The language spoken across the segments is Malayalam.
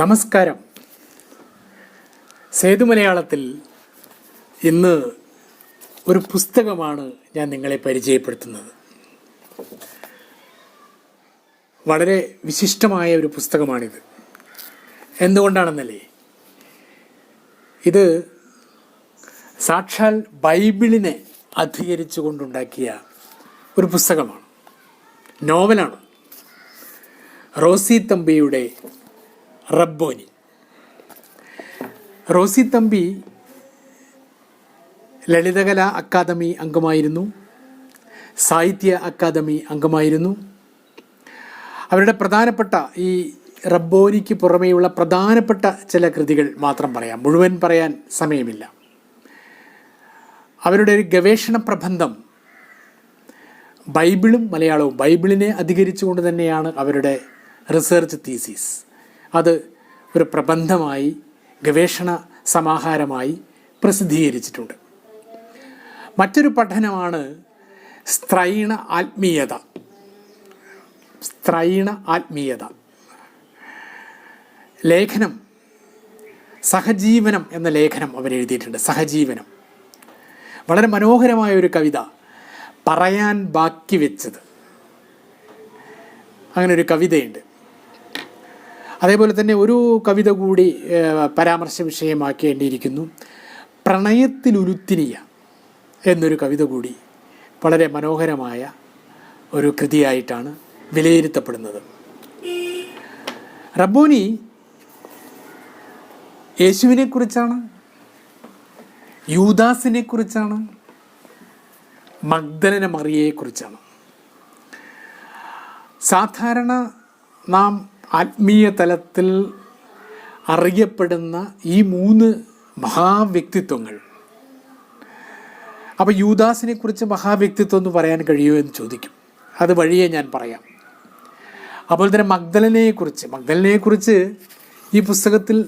നമസ്കാരം. സേതു മലയാളത്തിൽ ഇന്ന് ഒരു പുസ്തകമാണ് ഞാൻ നിങ്ങളെ പരിചയപ്പെടുത്തുന്നത്. വളരെ വിശിഷ്ടമായ ഒരു പുസ്തകമാണിത്. എന്തുകൊണ്ടാണെന്നല്ലേ, ഇത് സാക്ഷാൽ ബൈബിളിനെ അധികരിച്ചു കൊണ്ടുണ്ടാക്കിയ ഒരു പുസ്തകമാണ്, നോവലാണ്. റോസി തമ്പിയുടെ റബ്ബോനി. റോസി തമ്പി ലളിതകലാ അക്കാദമി അംഗമായിരുന്നു, സാഹിത്യ അക്കാദമി അംഗമായിരുന്നു. അവരുടെ പ്രധാനപ്പെട്ട ഈ റബ്ബോനിക്ക് പുറമേയുള്ള പ്രധാനപ്പെട്ട ചില കൃതികൾ മാത്രം പറയാം, മുഴുവൻ പറയാൻ സമയമില്ല. അവരുടെ ഒരു ഗവേഷണ പ്രബന്ധം ബൈബിളും മലയാളവും, ബൈബിളിനെ അധികരിച്ചുകൊണ്ട് തന്നെയാണ് അവരുടെ റിസർച്ച് തീസിസ്. അത് ഒരു പ്രബന്ധമായി, ഗവേഷണ സമാഹാരമായി പ്രസിദ്ധീകരിച്ചിട്ടുണ്ട്. മറ്റൊരു പഠനമാണ് സ്ത്രൈണ ആത്മീയത. ലേഖനം സഹജീവനം എന്ന ലേഖനം അവരെഴുതിയിട്ടുണ്ട്. സഹജീവനം വളരെ മനോഹരമായ ഒരു കവിത, പറയാൻ ബാക്കി വെച്ചത്, അങ്ങനെ ഒരു കവിതയുണ്ട്. അതേപോലെ തന്നെ ഒരു കവിത കൂടി പരാമർശ വിഷയമാക്കേണ്ടിയിരിക്കുന്നു. പ്രണയത്തിലുരുത്തിനിയ എന്നൊരു കവിത കൂടി വളരെ മനോഹരമായ ഒരു കൃതിയായിട്ടാണ് വിലയിരുത്തപ്പെടുന്നത്. റബ്ബോനി യേശുവിനെക്കുറിച്ചാണ്, യൂദാസിനെക്കുറിച്ചാണ്, മഗ്ദലന മറിയയെക്കുറിച്ചാണ്. സാധാരണ നാം ആത്മീയ തലത്തിൽ അറിയപ്പെടുന്ന ഈ മൂന്ന് മഹാവ്യക്തിത്വങ്ങൾ, അപ്പോൾ യൂദാസിനെ കുറിച്ച് മഹാവ്യക്തിത്വം എന്ന് പറയാൻ കഴിയുമോ എന്ന് ചോദിക്കും. അത് വഴിയെ ഞാൻ പറയാം. അതുപോലെ തന്നെ മഗ്ദലനയെക്കുറിച്ച് ഈ പുസ്തകത്തിൽ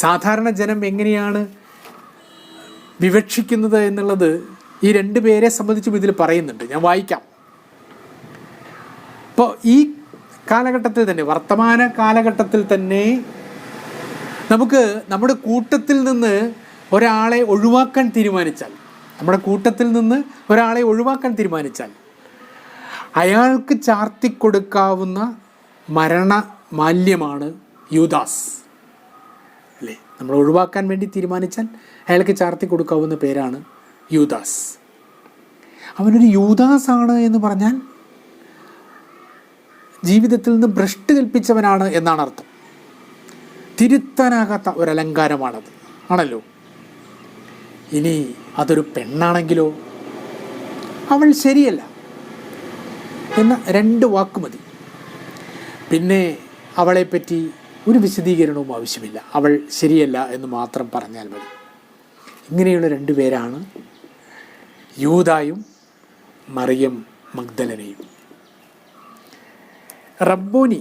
സാധാരണ ജനം എങ്ങനെയാണ് വിവക്ഷിക്കുന്നത് എന്നുള്ളത് ഈ രണ്ട് പേരെ സംബന്ധിച്ചും ഇതിൽ പറയുന്നുണ്ട്. ഞാൻ വായിക്കാം. അപ്പോൾ ഈ കാലഘട്ടത്തിൽ തന്നെ, വർത്തമാന കാലഘട്ടത്തിൽ തന്നെ നമുക്ക് നമ്മുടെ കൂട്ടത്തിൽ നിന്ന് ഒരാളെ ഒഴിവാക്കാൻ തീരുമാനിച്ചാൽ അയാൾക്ക് ചാർത്തിക്കൊടുക്കാവുന്ന മരണമാല്യമാണ് യൂദാസ്, അല്ലേ? നമ്മൾ ഒഴിവാക്കാൻ വേണ്ടി തീരുമാനിച്ചാൽ അയാൾക്ക് ചാർത്തി കൊടുക്കാവുന്ന പേരാണ് യൂദാസ്. അവനൊരു യൂദാസ് ആണ് എന്ന് പറഞ്ഞാൽ ജീവിതത്തിൽ നിന്ന് ഭ്രഷ്ട് കൽപ്പിച്ചവനാണ് എന്നാണ് അർത്ഥം. തിരുത്താനാകാത്ത ഒരലങ്കാരമാണത്, ആണല്ലോ. ഇനി അതൊരു പെണ്ണാണെങ്കിലോ, അവൾ ശരിയല്ല എന്ന 2 വാക്ക് മതി. പിന്നെ അവളെപ്പറ്റി ഒരു വിശദീകരണവും ആവശ്യമില്ല, അവൾ ശരിയല്ല എന്ന് മാത്രം പറഞ്ഞാൽ മതി. ഇങ്ങനെയുള്ള 2 പേരാണ് യൂദായും മറിയം മഗ്ദലനയും. റബ്ബോനി,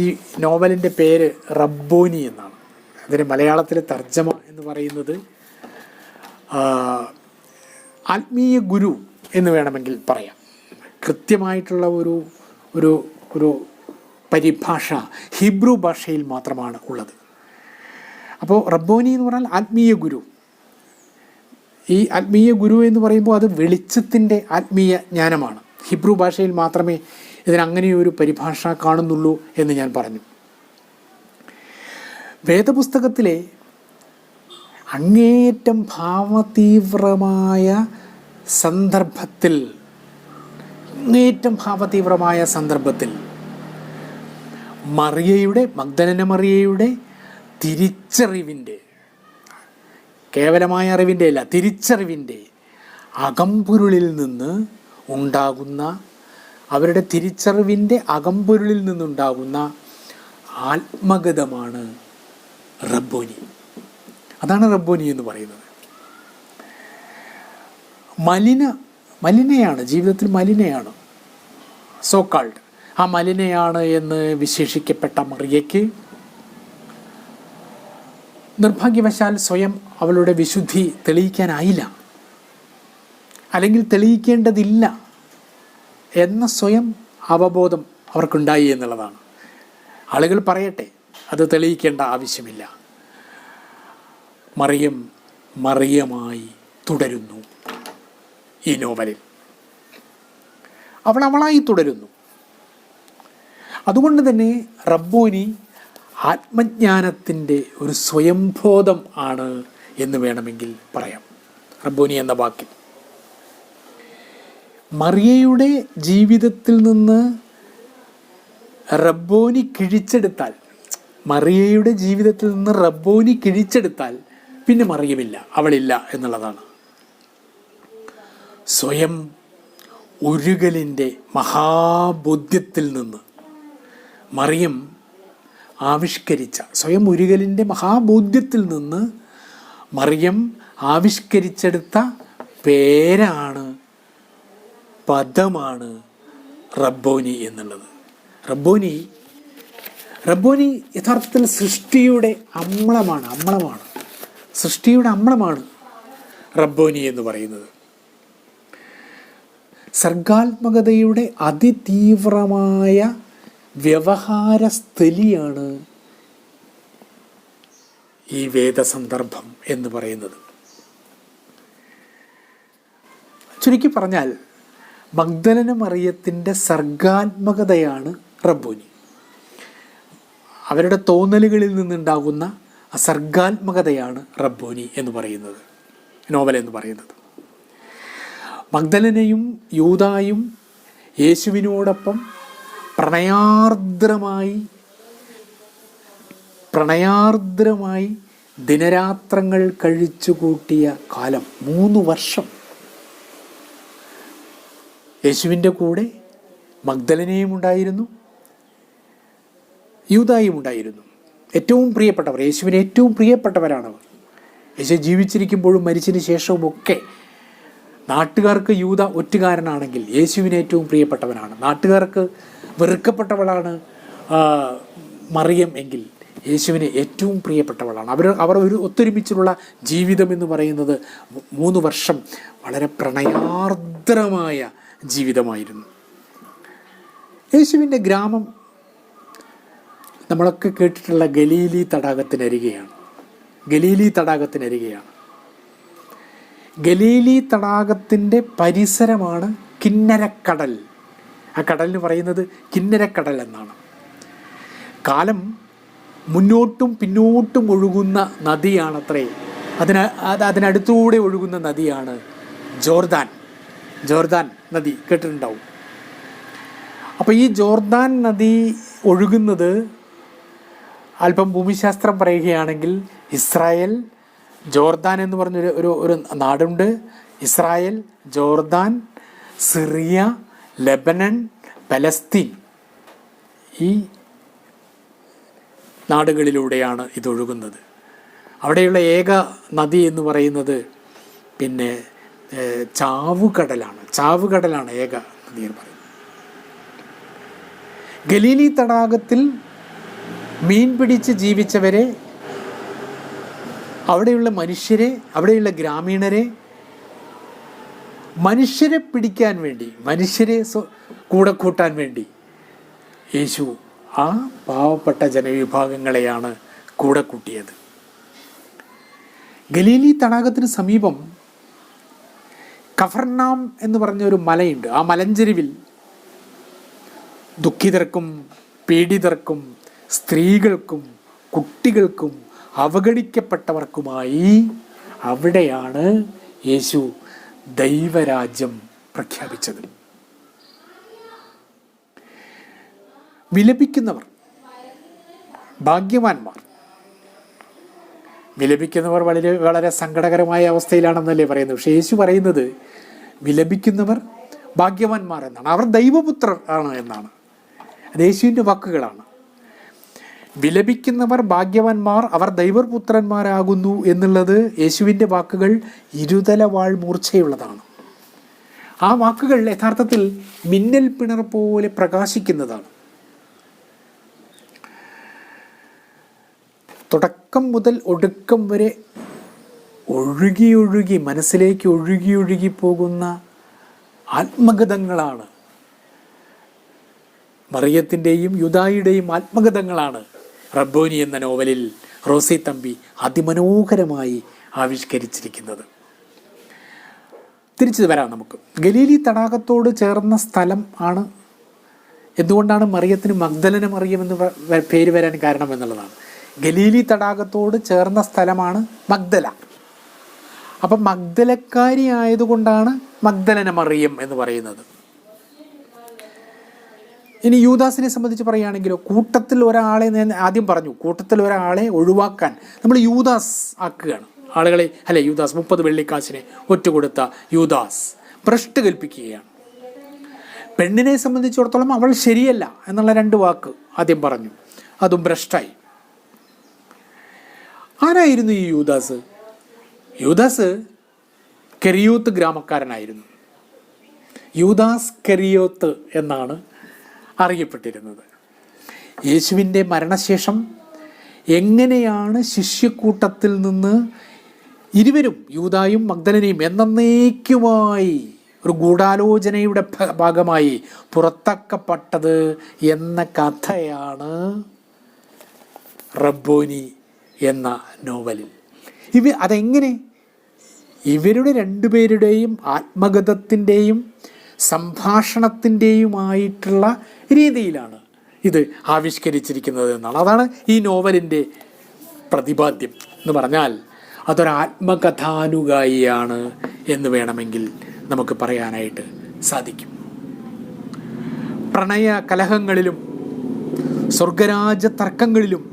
ഈ നോവലിൻ്റെ പേര് റബ്ബോനി എന്നാണ്. അതിന് മലയാളത്തിലെ തർജ്ജമ എന്ന് പറയുന്നത് ആത്മീയ ഗുരു എന്ന് വേണമെങ്കിൽ പറയാം. കൃത്യമായിട്ടുള്ള ഒരു പരിഭാഷ ഹീബ്രു ഭാഷയിൽ മാത്രമാണ് ഉള്ളത്. അപ്പോൾ റബ്ബോനി എന്ന് പറഞ്ഞാൽ ആത്മീയ ഗുരു. ഈ ആത്മീയ ഗുരു എന്ന് പറയുമ്പോൾ അത് വെളിച്ചത്തിൻ്റെ ആത്മീയ ജ്ഞാനമാണ്. ഹീബ്രു ഭാഷയിൽ മാത്രമേ ഇതിനങ്ങനെയൊരു പരിഭാഷ കാണുന്നുള്ളൂ എന്ന് ഞാൻ പറഞ്ഞു. വേദപുസ്തകത്തിലെ അങ്ങേയറ്റം ഭാവതീവ്രമായ സന്ദർഭത്തിൽ മഗ്ദലന മറിയയുടെ തിരിച്ചറിവിൻ്റെ, കേവലമായ അറിവിൻ്റെ അല്ല, തിരിച്ചറിവിൻ്റെ അകമ്പൊരുളിൽ നിന്ന് ഉണ്ടാകുന്ന, അവരുടെ തിരിച്ചറിവിൻ്റെ അകമ്പൊരുളിൽ നിന്നുണ്ടാകുന്ന ആത്മഗതമാണ് റബ്ബോനി. അതാണ് റബ്ബോനി എന്ന് പറയുന്നത്. മലിനയാണ്, ജീവിതത്തിൽ മലിനയാണ്, സോക്കാൾഡ്. ആ മലിനയാണ് എന്ന് വിശേഷിക്കപ്പെട്ട മറിയയ്ക്ക് നിർഭാഗ്യവശാൽ സ്വയം അവളുടെ വിശുദ്ധി തെളിയിക്കാനായില്ല, അല്ലെങ്കിൽ തെളിയിക്കേണ്ടതില്ല എന്ന സ്വയം അവബോധം അവർക്കുണ്ടായി എന്നുള്ളതാണ്. ആളുകൾ പറയട്ടെ, അത് തെളിയിക്കേണ്ട ആവശ്യമില്ല. മറിയം മറിയമായി തുടരുന്നു ഈ നോവലിൽ. അവളായി തുടരുന്നു. അതുകൊണ്ട് തന്നെ റബ്ബോനി ആത്മജ്ഞാനത്തിൻ്റെ ഒരു സ്വയംബോധം ആണ് എന്ന് വേണമെങ്കിൽ പറയാം. റബ്ബോനി എന്ന വാക്കിൽ മറിയയുടെ ജീവിതത്തിൽ നിന്ന് റബ്ബോനി കിഴിച്ചെടുത്താൽ, മറിയയുടെ ജീവിതത്തിൽ നിന്ന് റബ്ബോനി കിഴിച്ചെടുത്താൽ പിന്നെ മറിയമില്ല, അവളില്ല എന്നുള്ളതാണ്. സ്വയം ഉരുകലിൻ്റെ മഹാബോധ്യത്തിൽ നിന്ന് മറിയം ആവിഷ്കരിച്ച, സ്വയം ഉരുകലിൻ്റെ മഹാബോധ്യത്തിൽ നിന്ന് മറിയം ആവിഷ്കരിച്ചെടുത്ത പേരാണ്, പദമാണ് റബ്ബോനി എന്നുള്ളത്. റബ്ബോനി യഥാർത്ഥത്തിൽ സൃഷ്ടിയുടെ അമ്ലമാണ്. സൃഷ്ടിയുടെ അമ്ലമാണ് റബ്ബോനി എന്ന് പറയുന്നത്. സർഗാത്മകതയുടെ അതിതീവ്രമായ വ്യവഹാരസ്ഥലിയാണ് ഈ വേദസന്ദർഭം എന്ന് പറയുന്നത്. ചുരുക്കി പറഞ്ഞാൽ മഗ്ദലന മറിയത്തിൻ്റെ സർഗാത്മകതയാണ് റബ്ബോനി. അവരുടെ തോന്നലുകളിൽ നിന്നുണ്ടാകുന്ന സർഗാത്മകതയാണ് റബ്ബോനി എന്ന് പറയുന്നത്, നോവൽ എന്ന് പറയുന്നത്. മഗ്ദലനയും യൂദായും യേശുവിനോടൊപ്പം പ്രണയാർദ്രമായി ദിനരാത്രങ്ങൾ കഴിച്ചു കൂട്ടിയ കാലം 3 വർഷം. യേശുവിൻ്റെ കൂടെ മഗ്ദലനയും ഉണ്ടായിരുന്നു, യൂദായും ഉണ്ടായിരുന്നു. ഏറ്റവും പ്രിയപ്പെട്ടവർ, യേശുവിന് ഏറ്റവും പ്രിയപ്പെട്ടവരാണവർ. യേശു ജീവിച്ചിരിക്കുമ്പോഴും മരിച്ചതിന് ശേഷവുമൊക്കെ നാട്ടുകാർക്ക് യൂദ ഒറ്റുകാരനാണെങ്കിൽ യേശുവിന് ഏറ്റവും പ്രിയപ്പെട്ടവനാണ്. നാട്ടുകാർക്ക് വെറുക്കപ്പെട്ടവളാണ് മറിയം എങ്കിൽ യേശുവിന് ഏറ്റവും പ്രിയപ്പെട്ടവളാണ്. അവർ ഒത്തൊരുമിച്ചുള്ള ജീവിതം എന്ന് പറയുന്നത് 3 വർഷം വളരെ പ്രണയാർദ്രമായ ജീവിതമായിരുന്നു. യേശുവിൻ്റെ ഗ്രാമം നമ്മളൊക്കെ കേട്ടിട്ടുള്ള ഗലീലി തടാകത്തിനരികെയാണ്. ഗലീലി തടാകത്തിൻ്റെ പരിസരമാണ് കിന്നരക്കടൽ. ആ കടലിന് പറയുന്നത് കിന്നരക്കടൽ എന്നാണ്. കാലം മുന്നോട്ടും പിന്നോട്ടും ഒഴുകുന്ന നദിയാണത്രേ. അതിനടുത്തൂടെ ഒഴുകുന്ന നദിയാണ് ജോർദാൻ നദി, കേട്ടിട്ടുണ്ടാവും. അപ്പോൾ ഈ ജോർദാൻ നദി ഒഴുകുന്നത്, അല്പം ഭൂമിശാസ്ത്രം പറയുകയാണെങ്കിൽ, ഇസ്രായേൽ, ജോർദാൻ എന്ന് പറഞ്ഞൊരു ഒരു നാടുണ്ട്. Israel, Jordan, Syria, Lebanon, Palestine, ഈ നാടുകളിലൂടെയാണ് ഇതൊഴുകുന്നത്. അവിടെയുള്ള ഏക നദി എന്ന് പറയുന്നത് പിന്നെ ചാവുകടലാണ് ഏക നദി എന്ന് പറയുന്നത്. ഗലീലി തടാകത്തിൽ മീൻ പിടിച്ച് ജീവിച്ചവരെ, അവിടെയുള്ള മനുഷ്യരെ, അവിടെയുള്ള ഗ്രാമീണരെ, മനുഷ്യരെ പിടിക്കാൻ വേണ്ടി, മനുഷ്യരെ കൂടെ കൂട്ടാൻ വേണ്ടി യേശു ആ പാവപ്പെട്ട ജനവിഭാഗങ്ങളെയാണ് കൂടെ കൂട്ടിയത്. ഗലീലി തടാകത്തിന് സമീപം കഫർനാം എന്ന് പറഞ്ഞൊരു മലയുണ്ട്. ആ മലഞ്ചെരിവിൽ ദുഃഖിതർക്കും പീഡിതർക്കും സ്ത്രീകൾക്കും കുട്ടികൾക്കും അവഗണിക്കപ്പെട്ടവർക്കുമായി അവിടെയാണ് യേശു ദൈവരാജ്യം പ്രഖ്യാപിച്ചത്. വിലപിക്കുന്നവർ ഭാഗ്യവാന്മാർ. വിലപിക്കുന്നവർ വളരെ സങ്കടകരമായ അവസ്ഥയിലാണെന്നല്ലേ പറയുന്നത്. പക്ഷേ യേശു പറയുന്നത് വിലപിക്കുന്നവർ ഭാഗ്യവാന്മാർ എന്നാണ്. അവർ ദൈവപുത്രർ ആണ് എന്നാണ്. അത് യേശുവിൻ്റെ വാക്കുകളാണ്. വിലപിക്കുന്നവർ ഭാഗ്യവാന്മാർ, അവർ ദൈവപുത്രന്മാരാകുന്നു എന്നുള്ളത് യേശുവിൻ്റെ വാക്കുകൾ ഇരുതല വാൾ മൂർച്ചയുള്ളതാണ്. ആ വാക്കുകൾ യഥാർത്ഥത്തിൽ മിന്നൽ പിണർ പോലെ പ്രകാശിക്കുന്നതാണ്. തുടക്കം മുതൽ ഒടുക്കം വരെ ഒഴുകി മനസ്സിലേക്ക് ഒഴുകി പോകുന്ന ആത്മഗതങ്ങളാണ്. മറിയത്തിൻ്റെയും യൂദായുടെയും ആത്മഗതങ്ങളാണ് റബ്ബോനി എന്ന നോവലിൽ റോസി തമ്പി അതിമനോഹരമായി ആവിഷ്കരിച്ചിരിക്കുന്നത്. തിരിച്ചു വരാം നമുക്ക്. ഗലീലി തടാകത്തോട് ചേർന്ന സ്ഥലം ആണ്. എന്തുകൊണ്ടാണ് മറിയത്തിന് മഗ്ദലന മറിയം എന്ന് പേര് വരാൻ കാരണം എന്നുള്ളതാണ്. ഗലീലി തടാകത്തോട് ചേർന്ന സ്ഥലമാണ് മഗ്ദല. അപ്പം മഗ്ദലക്കാരി ആയതുകൊണ്ടാണ് മഗ്ദലന മറിയം എന്ന് പറയുന്നത്. ഇനി യൂദാസിനെ സംബന്ധിച്ച് പറയുകയാണെങ്കിലോ, കൂട്ടത്തിൽ ഒരാളെ, ആദ്യം പറഞ്ഞു, കൂട്ടത്തിൽ ഒരാളെ ഒഴിവാക്കാൻ നമ്മൾ യൂദാസ് ആക്കുകയാണ് ആളുകളെ, അല്ലെ? യൂദാസ് 30 വെള്ളിക്കാശിനെ ഒറ്റുകൊടുത്ത യൂദാസ് ഭ്രഷ്ട് കൽപ്പിക്കുകയാണ്. പെണ്ണിനെ സംബന്ധിച്ചിടത്തോളം അവൾ ശരിയല്ല എന്നുള്ള 2 വാക്ക് ആദ്യം പറഞ്ഞു, അതും ഭ്രഷ്ടായി. ആരായിരുന്നു ഈ യൂദാസ്? യൂദാസ് കെരിയോത്ത് ഗ്രാമക്കാരനായിരുന്നു. യൂദാസ് കെരിയോത്ത് എന്നാണ് അറിയപ്പെട്ടിരുന്നത്. യേശുവിൻ്റെ മരണശേഷം എങ്ങനെയാണ് ശിഷ്യക്കൂട്ടത്തിൽ നിന്ന് ഇരുവരും, യൂദായും മഗ്ദലനയും, എന്നേക്കുമായി ഒരു ഗൂഢാലോചനയുടെ ഭാഗമായി പുറത്താക്കപ്പെട്ടത് എന്ന കഥയാണ് റബ്ബോനി എന്ന നോവലിൽ. അതെങ്ങനെ? ഇവരുടെ 2 പേരുടെയും ആത്മഗതത്തിൻ്റെയും സംഭാഷണത്തിൻ്റെയുമായിട്ടുള്ള രീതിയിലാണ് ഇത് ആവിഷ്കരിച്ചിരിക്കുന്നത് എന്നാണ്. അതാണ് ഈ നോവലിൻ്റെ പ്രതിപാദ്യം എന്ന് പറഞ്ഞാൽ അതൊരാത്മകഥാനുഗായിയാണ് എന്ന് വേണമെങ്കിൽ നമുക്ക് പറയാനായിട്ട് സാധിക്കും. പ്രണയ കലഹങ്ങളിലും സ്വർഗരാജ തർക്കങ്ങളിലും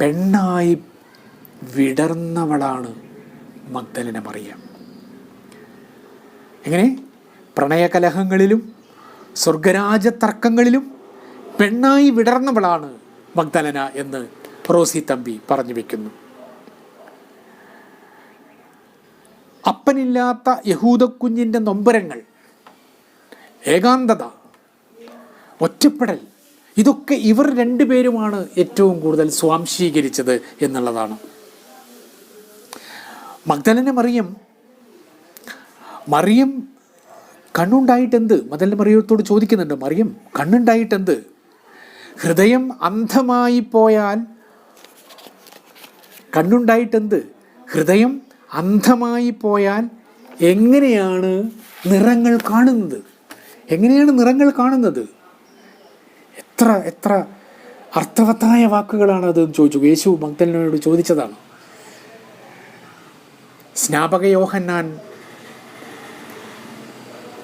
പെണ്ണായി വിടർന്നവളാണ് മഗ്ദലന മറിയം. എങ്ങനെ? പ്രണയകലഹങ്ങളിലും സ്വർഗരാജ തർക്കങ്ങളിലും പെണ്ണായി വിടർന്നവളാണ് മഗ്ദലന എന്ന് റോസി തമ്പി പറഞ്ഞു വെക്കുന്നു. അപ്പനില്ലാത്ത യഹൂദക്കുഞ്ഞിൻ്റെ നൊമ്പരങ്ങൾ, ഏകാന്തത, ഒറ്റപ്പെടൽ, ഇതൊക്കെ ഇവർ 2 പേരുമാണ് ഏറ്റവും കൂടുതൽ സ്വാംശീകരിച്ചത് എന്നുള്ളതാണ്. മഗ്ദലന മറിയം കണ്ണുണ്ടായിട്ടെന്ത്? മഗ്ദലന മറിയത്തോട് ചോദിക്കുന്നുണ്ട്, മറിയം കണ്ണുണ്ടായിട്ടെന്ത്? ഹൃദയം അന്ധമായി പോയാൽ കണ്ണുണ്ടായിട്ടെന്ത്? ഹൃദയം അന്ധമായി പോയാൽ എങ്ങനെയാണ് നിറങ്ങൾ കാണുന്നത്? എങ്ങനെയാണ് നിറങ്ങൾ കാണുന്നത്? എത്ര അർത്ഥവത്തായ വാക്കുകളാണ് അത് ചോദിച്ചു. യേശു മഗ്ദലനയോട് ചോദിച്ചതാണ്. സ്നാപക യോഹന്നാൻ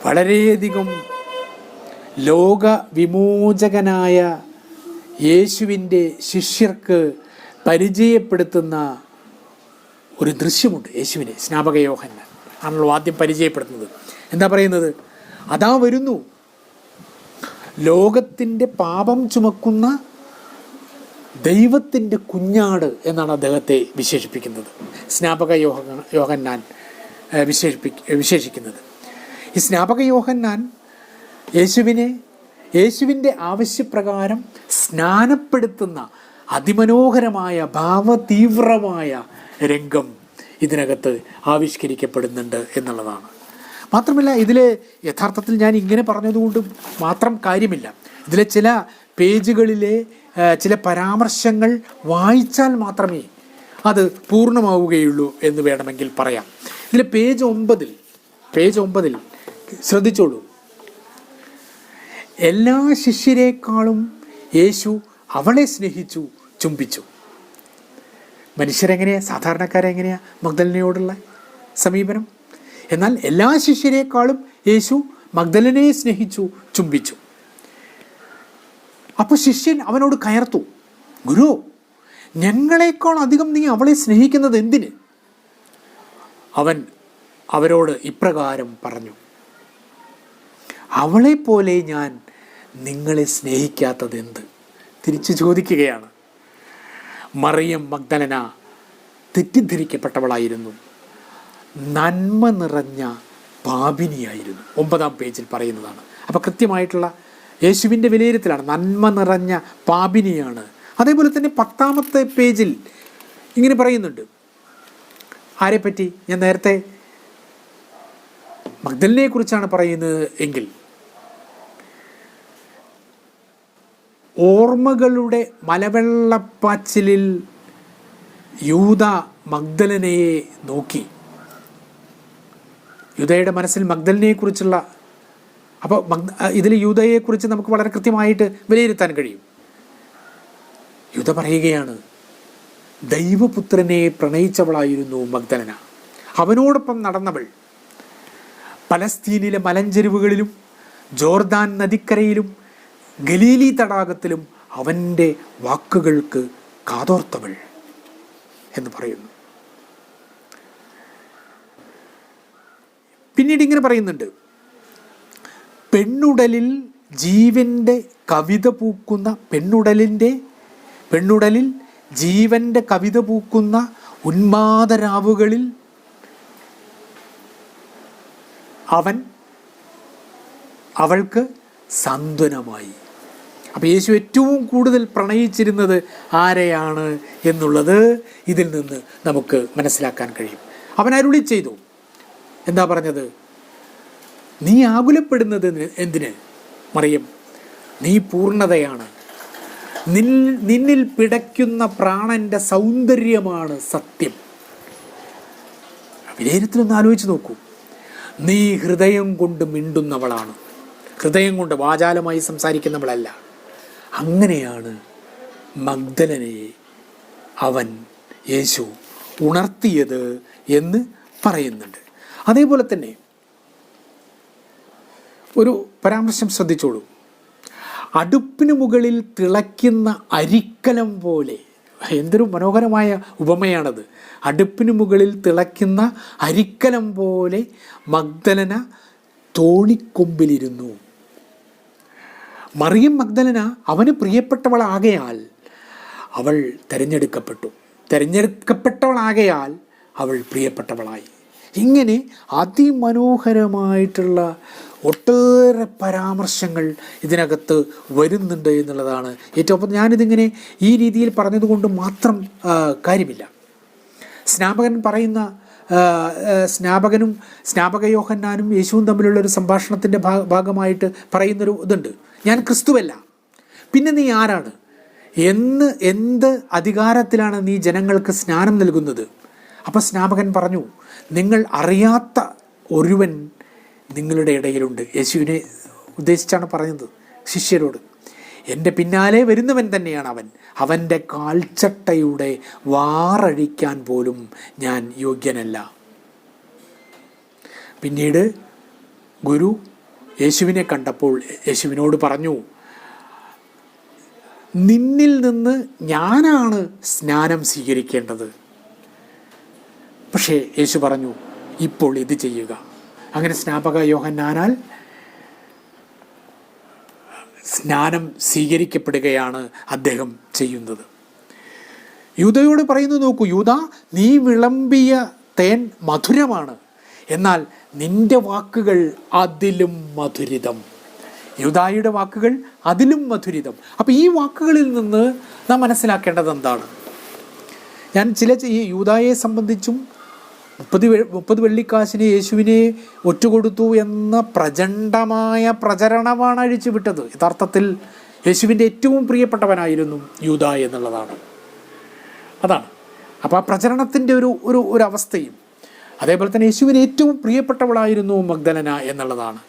വളരെയധികം ലോക വിമോചകനായ യേശുവിൻ്റെ ശിഷ്യർക്ക് പരിചയപ്പെടുത്തുന്ന ഒരു ദൃശ്യമുണ്ട്. യേശുവിനെ സ്നാപക യോഹന്നാൻ ആണല്ലോ ആദ്യം പരിചയപ്പെടുത്തുന്നത്. എന്താ പറയുന്നത്? അതാ വരുന്നു, ലോകത്തിൻ്റെ പാപം ചുമക്കുന്ന ദൈവത്തിൻ്റെ കുഞ്ഞാട് എന്നാണ് അദ്ദേഹത്തെ വിശേഷിപ്പിക്കുന്നത്, സ്നാപക യോഹന്നാൻ വിശേഷിക്കുന്നത്. ഈ സ്നാപക യോഹന്നാൻ യേശുവിൻ്റെ ആവശ്യപ്രകാരം സ്നാനപ്പെടുത്തുന്ന അതിമനോഹരമായ ഭാവതീവ്രമായ രംഗം ഇതിനകത്ത് ആവിഷ്കരിക്കപ്പെടുന്നുണ്ട് എന്നുള്ളതാണ്. മാത്രമല്ല, ഇതിൽ യഥാർത്ഥത്തിൽ ഞാൻ ഇങ്ങനെ പറഞ്ഞതുകൊണ്ട് മാത്രം കാര്യമില്ല. ഇതിലെ ചില പേജുകളിലെ ചില പരാമർശങ്ങൾ വായിച്ചാൽ മാത്രമേ അത് പൂർണ്ണമാവുകയുള്ളൂ എന്ന് വേണമെങ്കിൽ പറയാം. ഇതിൽ പേജ് 9 ശ്രദ്ധിച്ചോളൂ. എല്ലാ ശിഷ്യരെക്കാളും യേശു അവളെ സ്നേഹിച്ചു, ചുംബിച്ചു. മനുഷ്യരെങ്ങനെയാ, സാധാരണക്കാരെങ്ങനെയാ മഗ്ദലനയോടുള്ള സമീപനം? എന്നാൽ എല്ലാ ശിഷ്യരെക്കാളും യേശു മഗ്ദലനയെ സ്നേഹിച്ചു, ചുംബിച്ചു. അപ്പോൾ ശിഷ്യൻ അവനോട് കയർത്തു, ഗുരു, ഞങ്ങളെക്കാൾ അധികം നീ അവളെ സ്നേഹിക്കുന്നത് എന്തിന്? അവൻ അവരോട് ഇപ്രകാരം പറഞ്ഞു, അവളെപ്പോലെ ഞാൻ നിങ്ങളെ സ്നേഹിക്കാത്തത് എന്ത്? തിരിച്ചു ചോദിക്കുകയാണ്. മറിയം മഗ്ദലന തെറ്റിദ്ധരിക്കപ്പെട്ടവളായിരുന്നു, നന്മ നിറഞ്ഞ പാപിനിയായിരുന്നു. 9-ാം പേജിൽ പറയുന്നതാണ്. അപ്പോൾ കൃത്യമായിട്ടുള്ള യേശുവിൻ്റെ വിലയിരുത്തലാണ്, നന്മ നിറഞ്ഞ പാപിനിയാണ്. അതേപോലെ തന്നെ 10-ാമത്തെ പേജിൽ ഇങ്ങനെ പറയുന്നുണ്ട്. ആരെപ്പറ്റി? ഞാൻ നേരത്തെ മഗ്ദലനയെ കുറിച്ചാണ് പറയുന്നത് എങ്കിൽ ഓർമ്മകളുടെ മലവെള്ളപ്പാച്ചിലിൽ യൂദ മഗ്ദലനയെ നോക്കി. യൂദയുടെ മനസ്സിൽ മഗ്ദലനയെക്കുറിച്ചുള്ള, അപ്പോൾ ഇതിൽ യൂദയെക്കുറിച്ച് നമുക്ക് വളരെ കൃത്യമായിട്ട് വിലയിരുത്താൻ കഴിയും. യൂദ പറയുകയാണ്, ദൈവപുത്രനെ പ്രണയിച്ചവളായിരുന്നു മഗ്ദലന. അവനോടൊപ്പം നടന്നവൾ പലസ്തീനിലെ മലഞ്ചെരുവുകളിലും ജോർദാൻ നദിക്കരയിലും ഗലീലി തടാകത്തിലും അവൻ്റെ വാക്കുകൾക്ക് കാതോർത്തവൾ എന്ന് പറയുന്നു. പിന്നീട് ഇങ്ങനെ പറയുന്നുണ്ട്, പെണ്ണുടലിൽ ജീവൻ്റെ കവിത പൂക്കുന്ന പെണ്ണുടലിൽ ജീവൻ്റെ കവിത പൂക്കുന്ന ഉന്മാദരാവുകളിൽ അവൾക്ക് സാന്ത്വനമായി. അപ്പോൾ യേശു ഏറ്റവും കൂടുതൽ പ്രണയിച്ചിരുന്നത് ആരെയാണ് എന്നുള്ളത് ഇതിൽ നിന്ന് നമുക്ക് മനസ്സിലാക്കാൻ കഴിയും. അവൻ അരുളി ചെയ്തു. എന്താ പറഞ്ഞത്? നീ ആകുലപ്പെടുന്നത് എന്തിന് മറിയം? നീ പൂർണ്ണതയാണ്. നിന്നിൽ പിടയ്ക്കുന്ന പ്രാണന്റെ സൗന്ദര്യമാണ് സത്യം. വിലയിരുത്തലൊന്ന് ആലോചിച്ച് നോക്കൂ. നീ ഹൃദയം കൊണ്ട് മിണ്ടുന്നവളാണ്. ഹൃദയം കൊണ്ട് വാചാലമായി സംസാരിക്കുന്നവളല്ല. അങ്ങനെയാണ് മഗ്ദലനയെ യേശു ഉണർത്തിയത് എന്ന് പറയുന്നുണ്ട്. അതേപോലെ തന്നെ ഒരു പരാമർശം ശ്രദ്ധിച്ചോളൂ. അടുപ്പിന് മുകളിൽ തിളയ്ക്കുന്ന അരിക്കലം പോലെ. എന്തൊരു മനോഹരമായ ഉപമയാണത്. അടുപ്പിന് മുകളിൽ തിളയ്ക്കുന്ന അരിക്കലം പോലെ മഗ്ദലന തോണിക്കൊമ്പിലിരുന്നു. മറിയം മഗ്ദലന അവന് പ്രിയപ്പെട്ടവളാകയാൽ അവൾ തിരഞ്ഞെടുക്കപ്പെട്ടവളാകയാൽ അവൾ പ്രിയപ്പെട്ടവളായി. ഇങ്ങനെ അതിമനോഹരമായിട്ടുള്ള ഒട്ടേറെ പരാമർശങ്ങൾ ഇതിനകത്ത് വരുന്നുണ്ട് എന്നുള്ളതാണ് ഏറ്റവും. അപ്പം ഞാനിതിങ്ങനെ ഈ രീതിയിൽ പറഞ്ഞതുകൊണ്ട് മാത്രം കാര്യമില്ല. സ്നാപകനും സ്നാപക യോഹന്നാനും യേശുവും തമ്മിലുള്ളൊരു സംഭാഷണത്തിൻ്റെ ഭാഗമായിട്ട് പറയുന്നൊരു ഇതുണ്ട്. ഞാൻ ക്രിസ്തുവല്ല, പിന്നെ നീ ആരാണ്? എന്ത് അധികാരത്തിലാണ് നീ ജനങ്ങൾക്ക് സ്നാനം നൽകുന്നത്? അപ്പോൾ സ്നാപകൻ പറഞ്ഞു, നിങ്ങൾ അറിയാത്ത ഒരുവൻ നിങ്ങളുടെ ഇടയിലുണ്ട്. യേശുവിനെ ഉദ്ദേശിച്ചാണ് പറയുന്നത് ശിഷ്യരോട്. എൻ്റെ പിന്നാലെ വരുന്നവൻ തന്നെയാണ് അവൻ്റെ കാൽച്ചട്ടയുടെ വാറഴിക്കാൻ പോലും ഞാൻ യോഗ്യനല്ല. പിന്നീട് ഗുരു യേശുവിനെ കണ്ടപ്പോൾ യേശുവിനോട് പറഞ്ഞു, നിന്നിൽ നിന്ന് ഞാനാണ് സ്നാനം സ്വീകരിക്കേണ്ടത്. പക്ഷേ യേശു പറഞ്ഞു, ഇപ്പോൾ ഇത് ചെയ്യുക. അങ്ങനെ സ്നാപക യോഹന്നാനാൽ സ്നാനം സ്വീകരിക്കപ്പെടുകയാണ് അദ്ദേഹം ചെയ്യുന്നത്. യൂദയോട് പറയുന്നു, നോക്കൂ യൂദ, നീ വിളമ്പിയ തേൻ മധുരമാണ്, എന്നാൽ നിന്റെ വാക്കുകൾ അതിലും മധുരിതം. യൂദായുടെ വാക്കുകൾ അതിലും മധുരിതം. അപ്പോൾ ഈ വാക്കുകളിൽ നിന്ന് നാം മനസ്സിലാക്കേണ്ടത് എന്താണ്? ഞാൻ ഈ യൂദായെ സംബന്ധിച്ചും 30 വെള്ളിക്കാശിന് യേശുവിനെ ഒറ്റുകൊടുത്തു എന്ന പ്രചണ്ഡമായ പ്രചരണമാണ് അഴിച്ചുവിട്ടത്. യഥാർത്ഥത്തിൽ യേശുവിൻ്റെ ഏറ്റവും പ്രിയപ്പെട്ടവനായിരുന്നു യൂദ എന്നുള്ളതാണ്. അതാണ് അപ്പോൾ ആ പ്രചരണത്തിൻ്റെ ഒരു അവസ്ഥയും. അതേപോലെ തന്നെ യേശുവിന് ഏറ്റവും പ്രിയപ്പെട്ടവളായിരുന്നു മഗ്ദലന എന്നുള്ളതാണ്.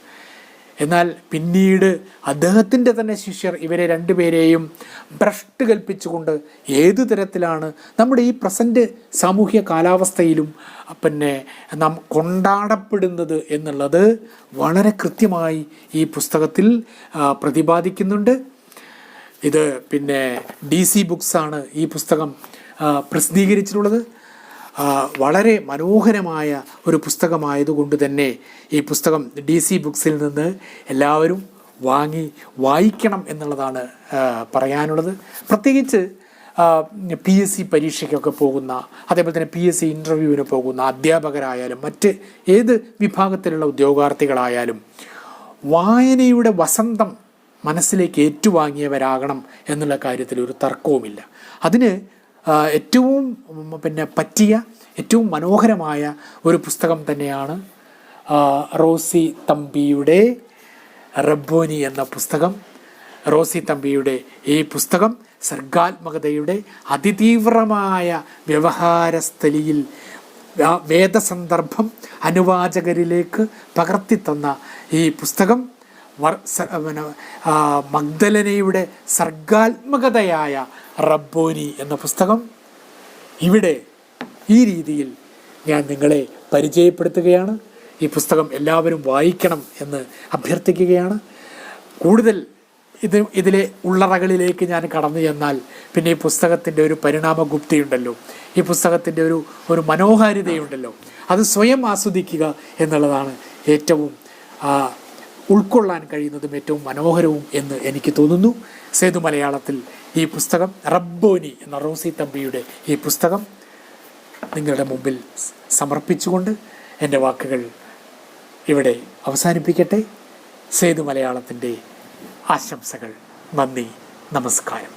എന്നാൽ പിന്നീട് അദ്ദേഹത്തിൻ്റെ തന്നെ ശിഷ്യർ ഇവരെ രണ്ടുപേരെയും ഭ്രഷ്ട് കൽപ്പിച്ചുകൊണ്ട് ഏതു തരത്തിലാണ് നമ്മുടെ ഈ പ്രസൻറ്റ് സാമൂഹ്യ കാലാവസ്ഥയിലും നാം കൊണ്ടാടപ്പെടുന്നത് എന്നുള്ളത് വളരെ കൃത്യമായി ഈ പുസ്തകത്തിൽ പ്രതിപാദിക്കുന്നുണ്ട്. ഇത് DC ബുക്സാണ് ഈ പുസ്തകം പ്രസിദ്ധീകരിച്ചിട്ടുള്ളത്. വളരെ മനോഹരമായ ഒരു പുസ്തകമായതുകൊണ്ട് തന്നെ ഈ പുസ്തകം DC ബുക്സിൽ നിന്ന് എല്ലാവരും വായിക്കണം എന്നുള്ളതാണ് പറയാനുള്ളത്. പ്രത്യേകിച്ച് PSC പരീക്ഷയ്ക്കൊക്കെ പോകുന്ന, അതേപോലെ തന്നെ PSC ഇൻ്റർവ്യൂവിന് പോകുന്ന അധ്യാപകരായാലും മറ്റ് ഏത് വിഭാഗത്തിലുള്ള ഉദ്യോഗാർത്ഥികളായാലും വായനയുടെ വസന്തം മനസ്സിലേക്ക് ഏറ്റുവാങ്ങിയവരാകണം എന്നുള്ള കാര്യത്തിൽ ഒരു തർക്കവുമില്ല. അതിന് ഏറ്റവും പറ്റിയ ഏറ്റവും മനോഹരമായ ഒരു പുസ്തകം തന്നെയാണ് റോസി തമ്പിയുടെ റബ്ബോനി എന്ന പുസ്തകം. റോസി തമ്പിയുടെ ഈ പുസ്തകം സർഗാത്മകതയുടെ അതിതീവ്രമായ വ്യവഹാരസ്ഥലിയിൽ വേദസന്ദർഭം അനുവാചകരിലേക്ക് പകർത്തിത്തന്ന ഈ പുസ്തകം മഗ്ദലനയുടെ സർഗാത്മകതയായ റബ്ബോനി എന്ന പുസ്തകം ഇവിടെ ഈ രീതിയിൽ ഞാൻ നിങ്ങളെ പരിചയപ്പെടുത്തുകയാണ്. ഈ പുസ്തകം എല്ലാവരും വായിക്കണം എന്ന് അഭ്യർത്ഥിക്കുകയാണ്. കൂടുതൽ ഇതിലെ ഉള്ളറകളിലേക്ക് ഞാൻ കടന്നു ചെന്നാൽ പിന്നെ ഈ പുസ്തകത്തിൻ്റെ ഒരു പരിണാമഗുപ്തിയുണ്ടല്ലോ, ഈ പുസ്തകത്തിൻ്റെ ഒരു മനോഹാരിതയുണ്ടല്ലോ, അത് സ്വയം ആസ്വദിക്കുക എന്നുള്ളതാണ് ഏറ്റവും ഉൾക്കൊള്ളാൻ കഴിയുന്നതും ഏറ്റവും മനോഹരവും എന്ന് എനിക്ക് തോന്നുന്നു. സേതു മലയാളത്തിൽ ഈ പുസ്തകം റബ്ബോനി എന്ന റോസി തമ്പിയുടെ ഈ പുസ്തകം നിങ്ങളുടെ മുമ്പിൽ സമർപ്പിച്ചുകൊണ്ട് എൻ്റെ വാക്കുകൾ ഇവിടെ അവസാനിപ്പിക്കട്ടെ. സേതു മലയാളത്തിൻ്റെ ആശംസകൾ. നന്ദി, നമസ്കാരം.